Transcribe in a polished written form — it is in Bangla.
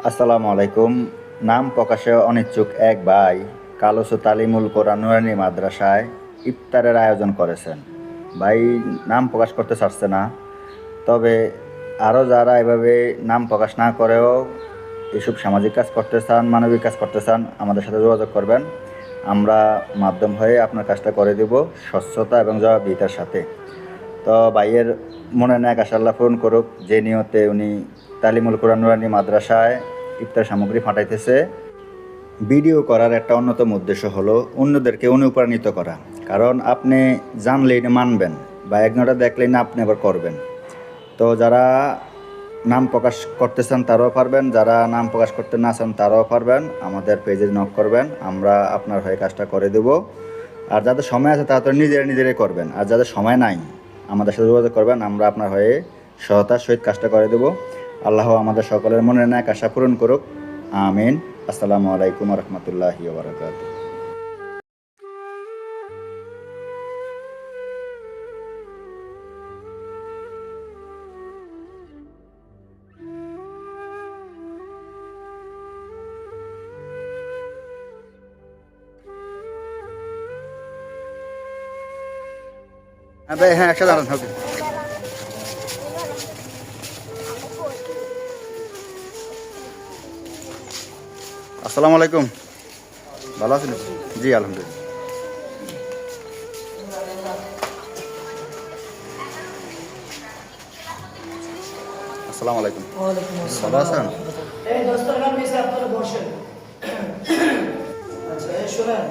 আসসালামু আলাইকুম। নাম প্রকাশে অনিচ্ছুক এক ভাই কালোসো তালিমুল কোরআন নুরানি মাদ্রাসায় ইফতারের আয়োজন করেছেন। ভাই নাম প্রকাশ করতে চাচ্ছে না, তবে আরও যারা এভাবে নাম প্রকাশ না করেও এসব সামাজিক কাজ করতে চান, মানবিক কাজ করতে চান, আমাদের সাথে যোগাযোগ করবেন। আমরা মাধ্যম হয়ে আপনার কাজটা করে দেব স্বচ্ছতা এবং জবাবদিহিতার সাথে। তো ভাইয়ের মনে নেক আশাল্লাহ পূরণ করুক, যে নিয়তে উনি তালিমুল কোরআন নুরানি মাদ্রাসায় ইফতার সামগ্রী ফাটাইতেছে। ভিডিও করার একটা অন্যতম উদ্দেশ্য হলো অন্যদেরকে অনুপ্রাণিত করা। কারণ আপনি জানলেই না মানবেন, বা একজনটা দেখলেই না আপনি আবার করবেন। তো যারা নাম প্রকাশ করতে চান তারাও পারবেন, যারা নাম প্রকাশ করতে না চান তারাও পারবেন। আমাদের পেজে নক করবেন, আমরা আপনার হয়ে কাজটা করে দেব। আর যাদের সময় আছে তারা তো নিজেরাই করবেন, আর যাদের সময় নাই আমাদের সাথে যোগাযোগ করবেন, আমরা আপনার হয়ে সহায়তার সহিত কাজটা করে দেব। আল্লাহ আমাদের সকলের মনের ন্যাক আশা পূরণ করুক, আমিন। আসসালামু আলাইকুম রহমতুল্লাহি ওয়া বারাকাতুহু। হ্যাঁ, একসাথে দাঁড়ান হবে। আসসালামু আলাইকুম, ভালো আছেন? জি আলহামদুলিল্লাহ। আসসালামু আলাইকুম, ভালো আছেন? এই দস্তরখান নিচে আপনারা বসেন। আচ্ছা, এই শোনেন।